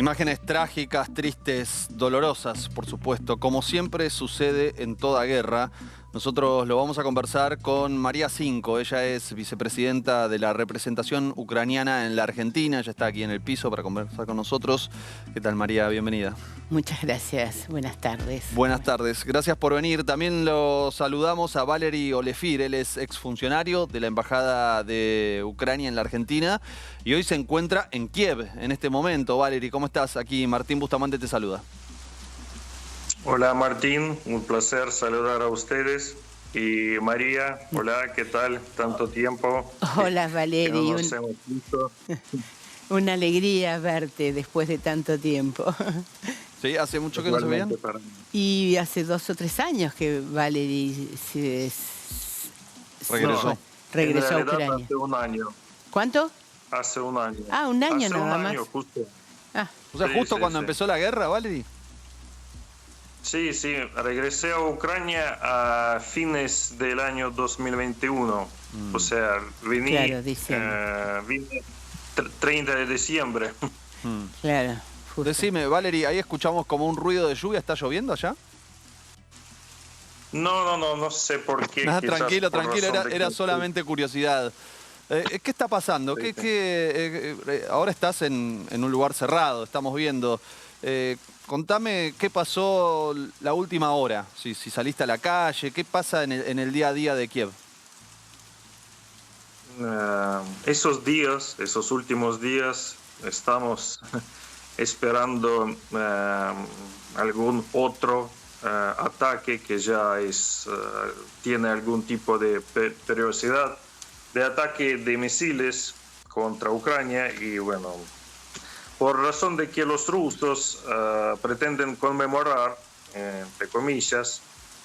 Imágenes trágicas, tristes, dolorosas, por supuesto, como siempre sucede en toda guerra. Nosotros lo vamos a conversar con María Cinco. Ella es vicepresidenta de la representación ucraniana en la Argentina. Ella está aquí en el piso para conversar con nosotros. ¿Qué tal, María? Bienvenida. Muchas gracias. Buenas tardes. Buenas tardes. Gracias por venir. También lo saludamos a Valery Olefir. Él es exfuncionario de la Embajada de Ucrania en la Argentina y hoy se encuentra en Kiev en este momento. Valery, ¿cómo estás? Aquí Martín Bustamante te saluda. Hola Martín, un placer saludar a ustedes. Y María, hola, ¿qué tal? Tanto tiempo. Hola Valery. No nos hemos visto. Una alegría verte después de tanto tiempo. Sí, hace mucho que no se veían. Y hace 2 o 3 años que Valery regresó. Regresó a en realidad, Ucrania. hace un año. ¿Cuánto? Hace un año. Ah, un año hace nada un más. año, justo. Ah. O sea, Sí, justo sí, cuando sí. empezó la guerra, Valery. Sí, regresé a Ucrania a fines del año 2021. O sea, vine 30 de diciembre. Claro, justo. Decime, Valery, ahí escuchamos como un ruido de lluvia. ¿Está lloviendo allá? No sé por qué. Nada, quizás tranquilo, por tranquilo, razón era de que- solamente curiosidad. ¿Qué está pasando? Ahora estás en un lugar cerrado, estamos viendo. Contame qué pasó la última hora, si saliste a la calle, qué pasa en el día a día de Kiev. Esos últimos días, estamos esperando algún otro ataque que ya tiene algún tipo de periodicidad, de ataque de misiles contra Ucrania. Y bueno, por razón de que los rusos pretenden conmemorar, entre comillas,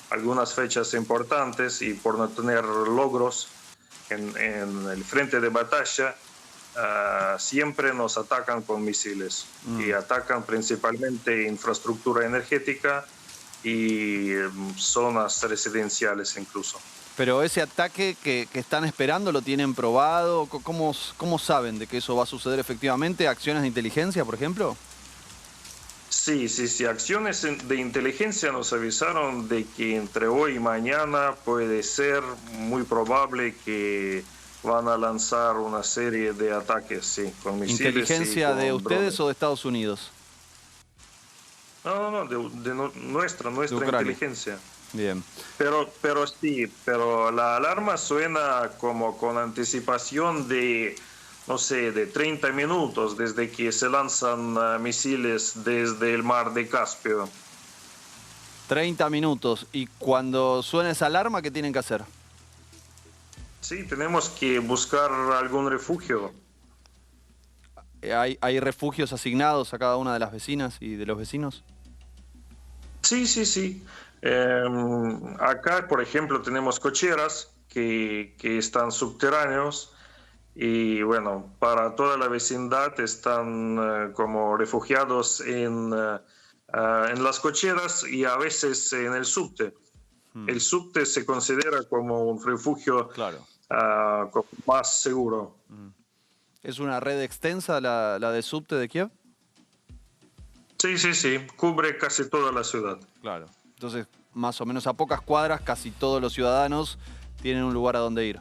algunas fechas importantes y por no tener logros en el frente de batalla, siempre nos atacan con misiles y atacan principalmente infraestructura energética y zonas residenciales incluso. Pero ese ataque que están esperando, ¿lo tienen probado? ¿Cómo saben de que eso va a suceder efectivamente? ¿Acciones de inteligencia, por ejemplo? Sí. Acciones de inteligencia nos avisaron de que entre hoy y mañana puede ser muy probable que van a lanzar una serie de ataques, sí, con misiles. ¿Inteligencia de ustedes drones. o de Estados Unidos? No, de nuestra inteligencia. Bien. Pero la alarma suena como con anticipación de, no sé, de 30 minutos desde que se lanzan misiles desde el mar de Caspio. 30 minutos. ¿Y cuando suena esa alarma, qué tienen que hacer? Sí, tenemos que buscar algún refugio. ¿Hay refugios asignados a cada una de las vecinas y de los vecinos? Sí. Acá, por ejemplo, tenemos cocheras que están subterráneos y, bueno, para toda la vecindad están como refugiados en las cocheras y a veces en el subte. El subte se considera como un refugio, claro, más seguro. ¿Es una red extensa la de subte de Kiev? Sí, cubre casi toda la ciudad. Claro. Entonces, más o menos a pocas cuadras, casi todos los ciudadanos tienen un lugar a donde ir.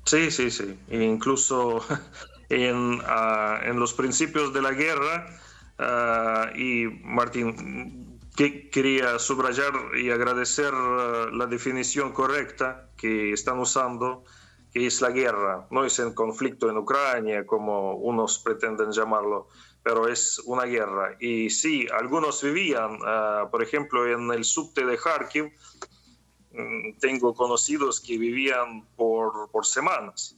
Sí. E incluso en los principios de la guerra, y Martín, quería subrayar y agradecer la definición correcta que están usando, que es la guerra. No es el conflicto en Ucrania, como unos pretenden llamarlo, pero es una guerra. Y sí, algunos vivían, por ejemplo, en el subte de Kharkiv. Tengo conocidos que vivían por semanas.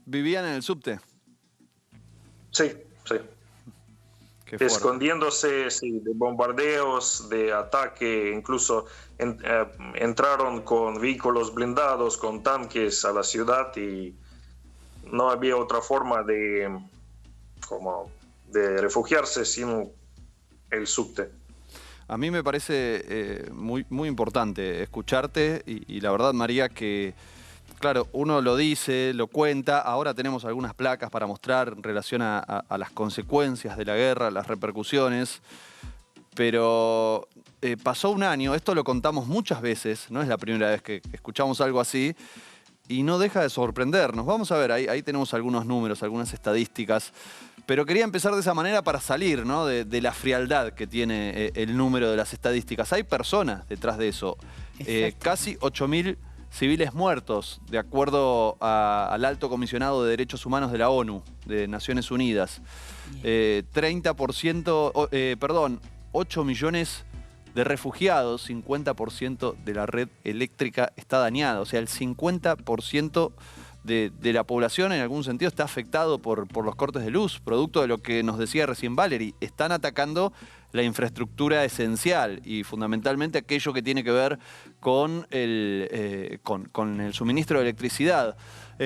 ¿Vivían en el subte? Sí. Qué fuerte. Escondiéndose de bombardeos, de ataque, incluso entraron con vehículos blindados, con tanques a la ciudad y no había otra forma de refugiarse sino el subte. A mí me parece muy importante escucharte y la verdad, María, que Claro, uno lo dice, lo cuenta, ahora tenemos algunas placas para mostrar en relación a las consecuencias de la guerra, las repercusiones, pero pasó un año, esto lo contamos muchas veces, no es la primera vez que escuchamos algo así, y no deja de sorprendernos. Vamos a ver, ahí tenemos algunos números, algunas estadísticas, pero quería empezar de esa manera para salir, ¿no?, de la frialdad que tiene el número de las estadísticas. Hay personas detrás de eso, casi 8.000 civiles muertos, de acuerdo al Alto Comisionado de Derechos Humanos de la ONU, de Naciones Unidas. 8 millones de refugiados, 50% de la red eléctrica está dañada. O sea, el 50% de la población en algún sentido está afectado por los cortes de luz, producto de lo que nos decía recién Valery. Están atacando la infraestructura esencial y fundamentalmente aquello que tiene que ver con el suministro de electricidad.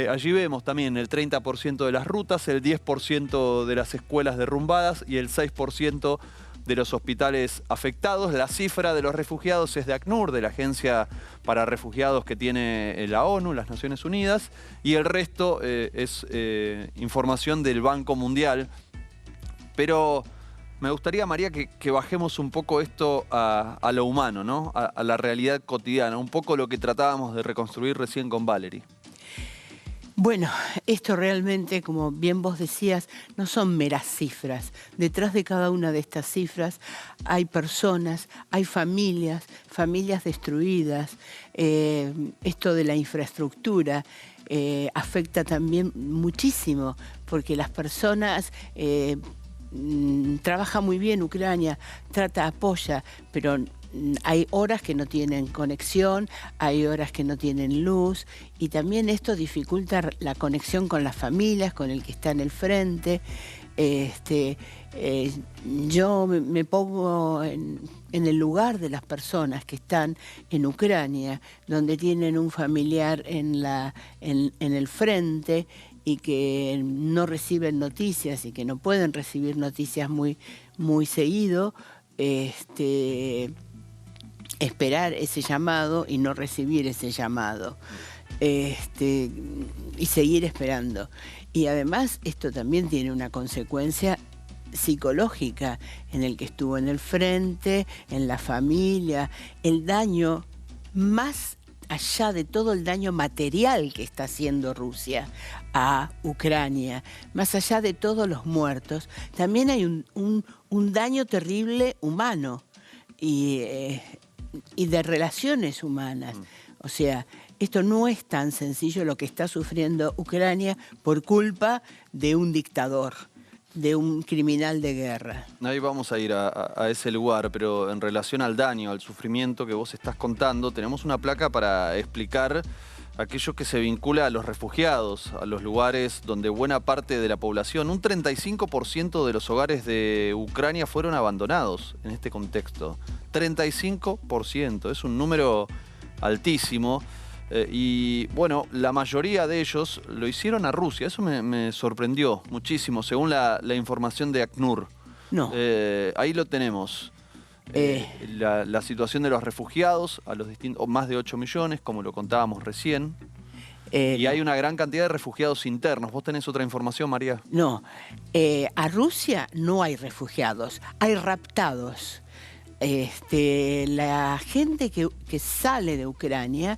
Allí vemos también el 30% de las rutas, el 10% de las escuelas derrumbadas y el 6% de los hospitales afectados. La cifra de los refugiados es de ACNUR, de la Agencia para Refugiados que tiene la ONU, las Naciones Unidas, y el resto es información del Banco Mundial. Pero me gustaría, María, que bajemos un poco esto a lo humano, ¿no? A la realidad cotidiana, un poco lo que tratábamos de reconstruir recién con Valery. Bueno, esto realmente, como bien vos decías, no son meras cifras. Detrás de cada una de estas cifras hay personas, hay familias destruidas. Esto de la infraestructura afecta también muchísimo, porque las personas trabaja muy bien Ucrania, apoya, pero hay horas que no tienen conexión, hay horas que no tienen luz, y también esto dificulta la conexión con las familias, con el que está en el frente. Yo me pongo en el lugar de las personas que están en Ucrania, donde tienen un familiar en el frente y que no reciben noticias y que no pueden recibir noticias muy seguido. Esperar ese llamado y no recibir ese llamado, y seguir esperando. Y además esto también tiene una consecuencia psicológica en el que estuvo en el frente, en la familia, el daño más allá de todo el daño material que está haciendo Rusia a Ucrania, más allá de todos los muertos, también hay un daño terrible humano y de relaciones humanas. O sea, esto no es tan sencillo lo que está sufriendo Ucrania por culpa de un dictador, de un criminal de guerra. Ahí vamos a ir a ese lugar, pero en relación al daño, al sufrimiento que vos estás contando, tenemos una placa para explicar aquello que se vincula a los refugiados, a los lugares donde buena parte de la población, un 35% de los hogares de Ucrania fueron abandonados en este contexto. 35%, es un número altísimo. Y bueno, la mayoría de ellos lo hicieron a Rusia. Eso me sorprendió muchísimo, según la información de ACNUR. No. Ahí lo tenemos. La situación de los refugiados, a los más de 8 millones, como lo contábamos recién. Y hay una gran cantidad de refugiados internos. ¿Vos tenés otra información, María? No. A Rusia no hay refugiados, hay raptados. La gente que sale de Ucrania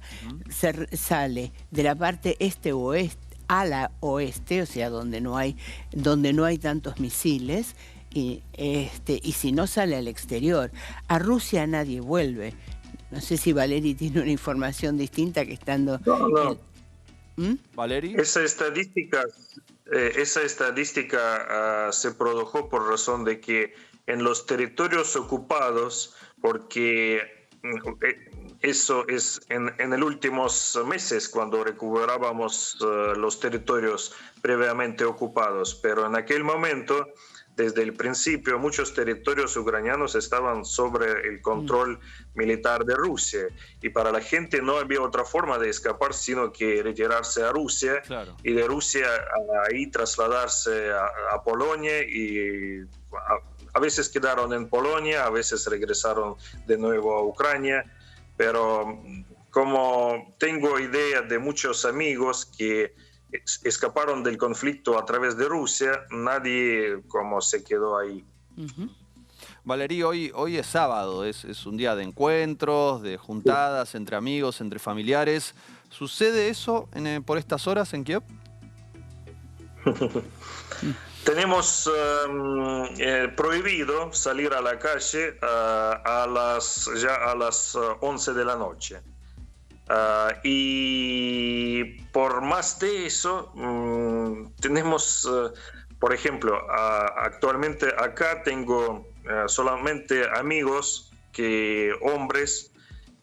sale de la parte este-oeste a la oeste, o sea, donde no hay tantos misiles, y si no sale al exterior. A Rusia nadie vuelve. No sé si Valery tiene una información distinta que estando... No. ¿Valery? Esa estadística se produjo por razón de que en los territorios ocupados, porque eso es en los últimos meses cuando recuperábamos los territorios previamente ocupados, pero en aquel momento, desde el principio, muchos territorios ucranianos estaban sobre el control militar de Rusia, y para la gente no había otra forma de escapar sino que retirarse a Rusia. Claro. Y de Rusia ahí trasladarse a Polonia, y a veces quedaron en Polonia, a veces regresaron de nuevo a Ucrania, pero como tengo idea de muchos amigos que escaparon del conflicto a través de Rusia, nadie como se quedó ahí. Valerí, hoy es sábado, es un día de encuentros, de juntadas entre amigos, entre familiares. ¿Sucede eso por estas horas en Kiev? Tenemos prohibido salir a la calle ya a las 11 de la noche. Y por más de eso, tenemos, por ejemplo, actualmente acá tengo solamente amigos, hombres,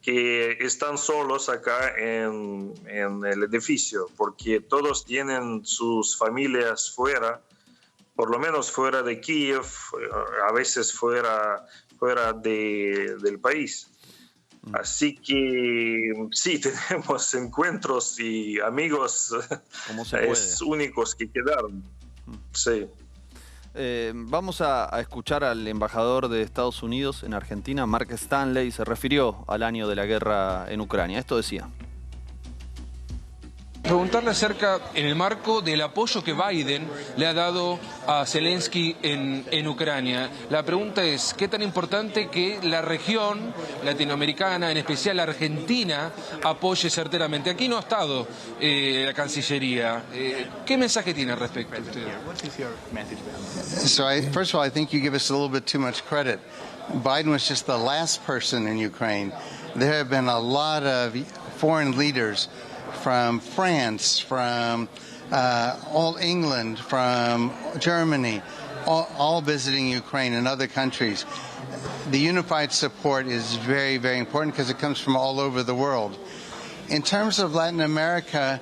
que están solos acá en el edificio, porque todos tienen sus familias fuera, por lo menos fuera de Kiev, a veces fuera del país. Así que sí, tenemos encuentros y amigos únicos que quedaron. Sí. Vamos a escuchar al embajador de Estados Unidos en Argentina, Mark Stanley, se refirió al año de la guerra en Ucrania. Esto decía. Preguntarle acerca, en el marco del apoyo que Biden le ha dado a Zelensky en Ucrania. La pregunta es, ¿qué tan importante que la región latinoamericana, en especial Argentina, apoye certeramente? Aquí no ha estado la Cancillería. ¿Qué mensaje tiene al respecto usted? First of all, I think you give us a little bit too much credit. Biden was just the last person in Ukraine. There have been a lot of foreign leaders from France, from all England, from Germany, all visiting Ukraine and other countries. The unified support is very, very important because it comes from all over the world. In terms of Latin America,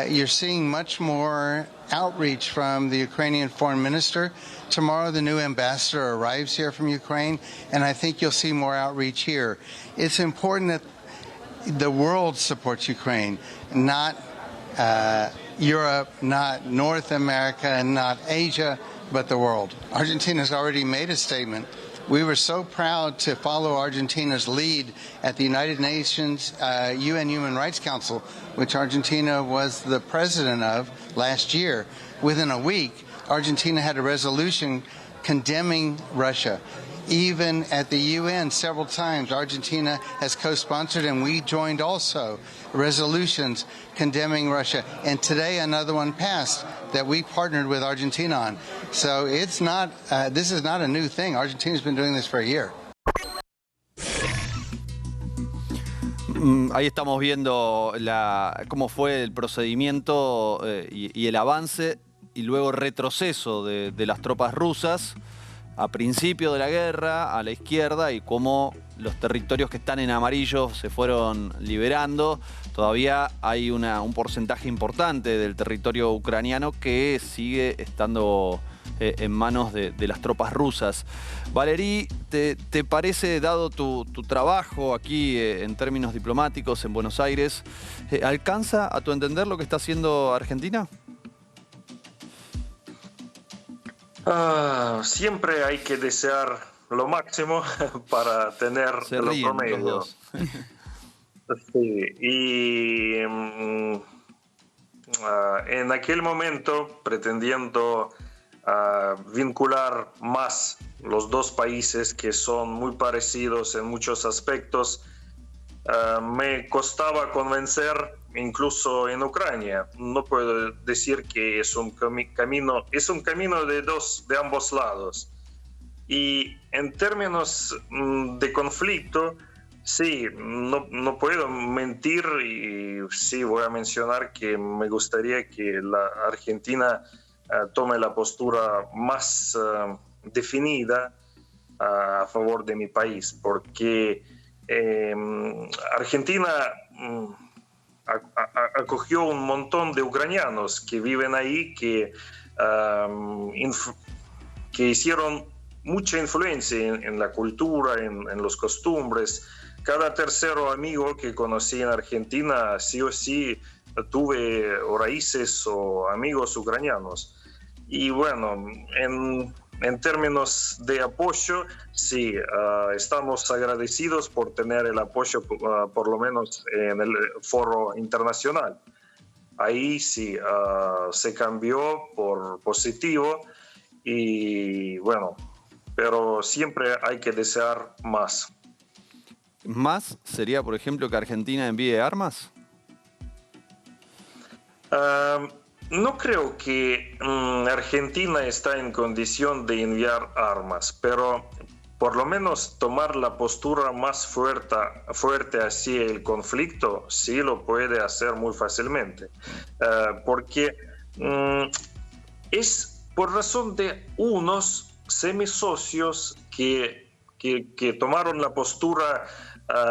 you're seeing much more outreach from the Ukrainian foreign minister. Tomorrow the new ambassador arrives here from Ukraine, and I think you'll see more outreach here. It's important that the world supports Ukraine, not Europe, not North America, not Asia, but the world. Argentina's already made a statement. We were so proud to follow Argentina's lead at the United Nations UN Human Rights Council, which Argentina was the president of last year. Within a week, Argentina had a resolution condemning Russia. Even at the UN, several times, Argentina has co-sponsored, and we joined also, resolutions condemning Russia. And today, another one passed that we partnered with Argentina on. So it's not, this is not a new thing. Argentina's been doing this for a year. Ahí estamos viendo cómo fue el procedimiento y el avance y luego retroceso de las tropas rusas a principio de la guerra, a la izquierda, y cómo los territorios que están en amarillo se fueron liberando. Todavía hay un porcentaje importante del territorio ucraniano que sigue estando en manos de las tropas rusas. Valerí, ¿te parece, dado tu trabajo aquí en términos diplomáticos en Buenos Aires, alcanza a tu entender lo que está haciendo Argentina? Siempre hay que desear lo máximo para tener lo promedio. Sí, y en aquel momento, pretendiendo vincular más los dos países que son muy parecidos en muchos aspectos, me costaba convencer incluso en Ucrania. No puedo decir que es un camino de ambos lados. Y en términos de conflicto, sí, no puedo mentir, y sí voy a mencionar que me gustaría que la Argentina tome la postura más definida a favor de mi país, porque Argentina acogió un montón de ucranianos que viven ahí, que hicieron mucha influencia en la cultura, en los costumbres. Cada tercero amigo que conocí en Argentina, sí o sí, tuve raíces o amigos ucranianos. Y bueno, en términos de apoyo, sí, estamos agradecidos por tener el apoyo, por lo menos en el foro internacional. Ahí sí se cambió por positivo y bueno, pero siempre hay que desear más. ¿Más sería, por ejemplo, que Argentina envíe armas? No creo que Argentina está en condición de enviar armas, pero por lo menos tomar la postura más fuerte hacia el conflicto sí lo puede hacer muy fácilmente, porque es por razón de unos semisocios que tomaron la postura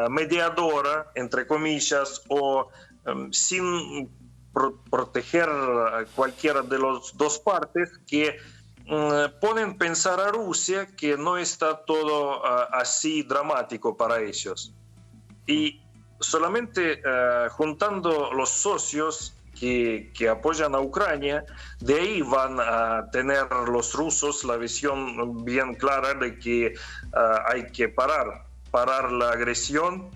mediadora, entre comillas, o sin proteger a cualquiera de las dos partes, que ponen pensar a Rusia que no está todo así dramático para ellos. Y solamente juntando los socios que apoyan a Ucrania, de ahí van a tener los rusos la visión bien clara de que hay que parar la agresión,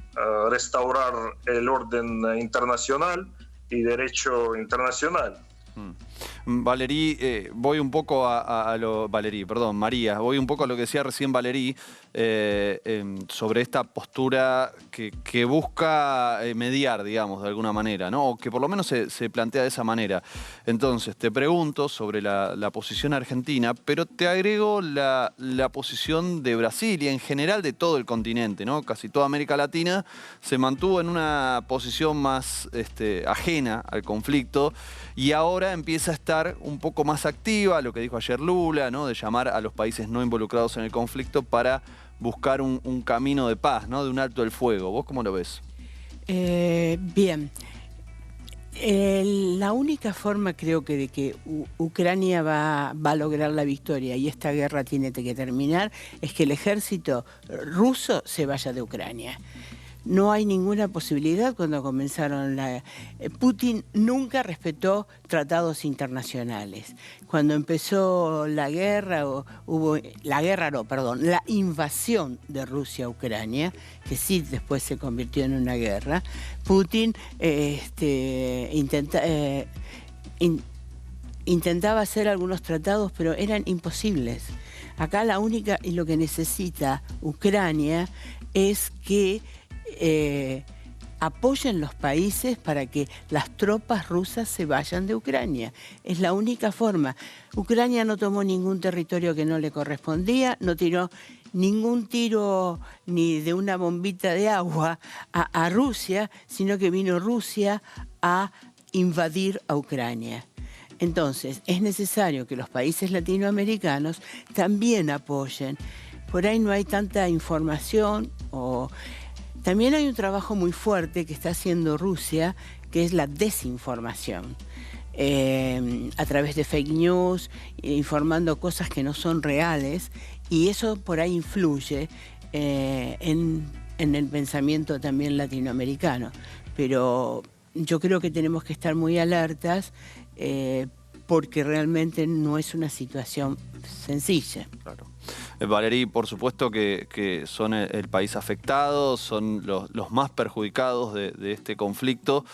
restaurar el orden internacional y derecho internacional. Valerí, voy un poco María, voy un poco a lo que decía recién Valerí sobre esta postura que busca mediar, digamos, de alguna manera, ¿no? O que por lo menos se plantea de esa manera. Entonces, te pregunto sobre la posición argentina, pero te agrego la posición de Brasil y en general de todo el continente, ¿no? Casi toda América Latina se mantuvo en una posición más ajena al conflicto y ahora empieza a estar un poco más activa, lo que dijo ayer Lula, ¿no? De llamar a los países no involucrados en el conflicto para buscar un camino de paz, ¿no? De un alto el fuego. ¿Vos cómo lo ves? Bien. La única forma creo que de que Ucrania va a lograr la victoria y esta guerra tiene que terminar es que el ejército ruso se vaya de Ucrania. No hay ninguna posibilidad cuando comenzaron Putin nunca respetó tratados internacionales. Cuando empezó la guerra, la invasión de Rusia a Ucrania, que sí después se convirtió en una guerra, Putin intentaba hacer algunos tratados, pero eran imposibles. Acá la única y lo que necesita Ucrania es que apoyen los países para que las tropas rusas se vayan de Ucrania. Es la única forma. Ucrania no tomó ningún territorio que no le correspondía, no tiró ningún tiro ni de una bombita de agua a Rusia, sino que vino Rusia a invadir a Ucrania. Entonces, es necesario que los países latinoamericanos también apoyen. Por ahí no hay tanta información o... También hay un trabajo muy fuerte que está haciendo Rusia, que es la desinformación. A través de fake news, informando cosas que no son reales, y eso por ahí influye en el pensamiento también latinoamericano. Pero yo creo que tenemos que estar muy alertas porque realmente no es una situación sencilla. Claro. Valerí, por supuesto que son el país afectado, son los más perjudicados de este conflicto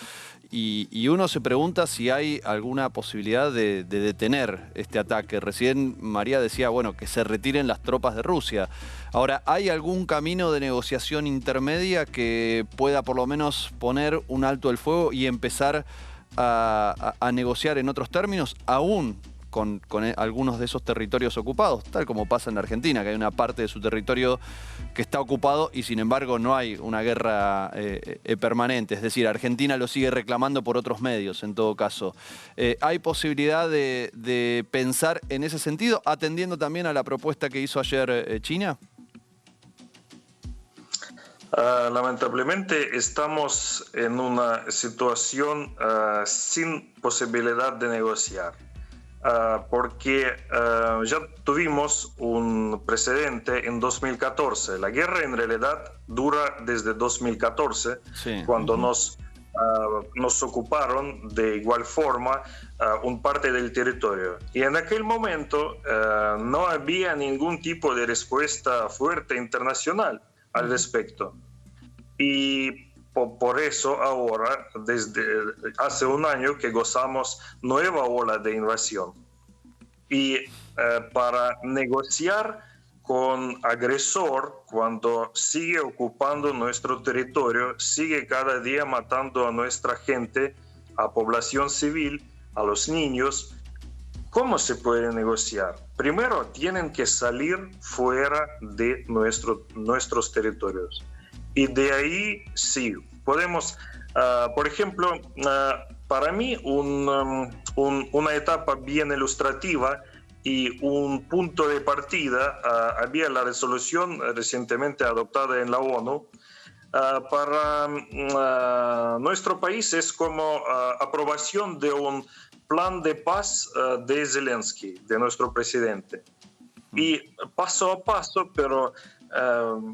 y uno se pregunta si hay alguna posibilidad de detener este ataque. Recién María decía, bueno, que se retiren las tropas de Rusia. Ahora, ¿hay algún camino de negociación intermedia que pueda por lo menos poner un alto al fuego y empezar a negociar en otros términos, aún con algunos de esos territorios ocupados, tal como pasa en Argentina, que hay una parte de su territorio que está ocupado y sin embargo no hay una guerra permanente? Es decir, Argentina lo sigue reclamando por otros medios en todo caso. ¿Hay posibilidad de pensar en ese sentido, atendiendo también a la propuesta que hizo ayer China? Lamentablemente estamos en una situación sin posibilidad de negociar. Porque ya tuvimos un precedente en 2014. La guerra en realidad dura desde 2014, sí, cuando nos nos ocuparon de igual forma un parte del territorio. Y en aquel momento no había ningún tipo de respuesta fuerte internacional al respecto. Y por eso ahora, desde hace un año que gozamos nueva ola de invasión. Y para negociar con agresor, cuando sigue ocupando nuestro territorio, sigue cada día matando a nuestra gente, a población civil, a los niños, ¿cómo se puede negociar? Primero tienen que salir fuera de nuestros territorios. Y de ahí sí, podemos, por ejemplo, para mí una etapa bien ilustrativa y un punto de partida, había la resolución recientemente adoptada en la ONU, para nuestro país es como aprobación de un plan de paz de Zelensky, de nuestro presidente. Y paso a paso, pero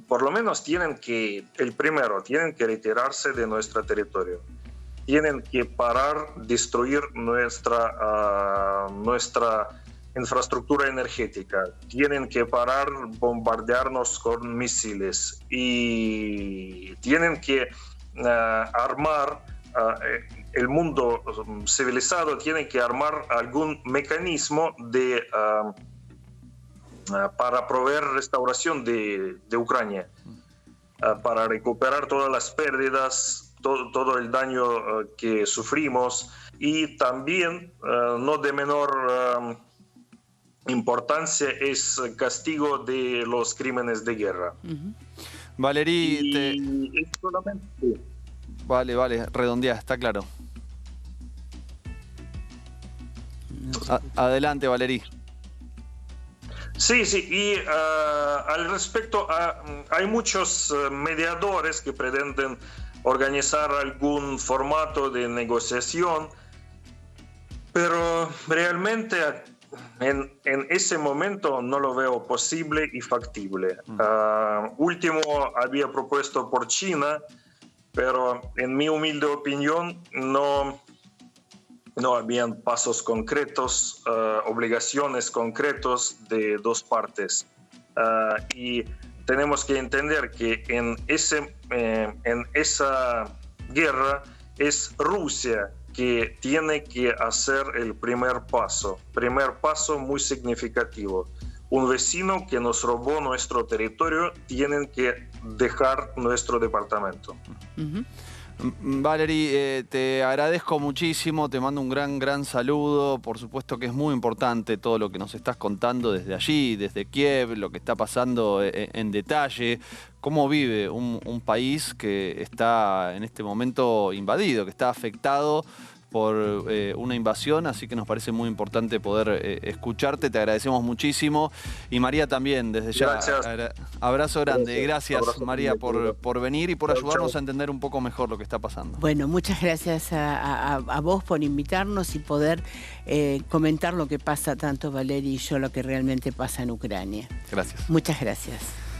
por lo menos tienen que retirarse de nuestro territorio. Tienen que parar, destruir nuestra infraestructura energética, tienen que parar bombardearnos con misiles y tienen que armar, el mundo civilizado tiene que armar algún mecanismo para proveer restauración de Ucrania, para recuperar todas las pérdidas, todo el daño que sufrimos, y también, no de menor importancia, es castigo de los crímenes de guerra. Valerí, Vale, redondeá, está claro. Adelante, Valerí. Sí, y al respecto, hay muchos mediadores que pretenden organizar algún formato de negociación, pero realmente en ese momento no lo veo posible y factible. Último había propuesto por China, pero en mi humilde opinión no habían pasos concretos, obligaciones concretos de dos partes. Y tenemos que entender que en esa guerra es Rusia que tiene que hacer el primer paso muy significativo. Un vecino que nos robó nuestro territorio tiene que dejar nuestro departamento. Valerí, te agradezco muchísimo, te mando un gran saludo. Por supuesto que es muy importante todo lo que nos estás contando desde allí, desde Kiev, lo que está pasando en detalle, cómo vive un país que está en este momento invadido, que está afectado por una invasión, así que nos parece muy importante poder escucharte, te agradecemos muchísimo. Y María también, desde ya, abrazo grande. Gracias María por venir y por ayudarnos a entender un poco mejor lo que está pasando. Bueno, muchas gracias a vos por invitarnos y poder comentar lo que pasa tanto Valery y yo, lo que realmente pasa en Ucrania. Gracias. Muchas gracias.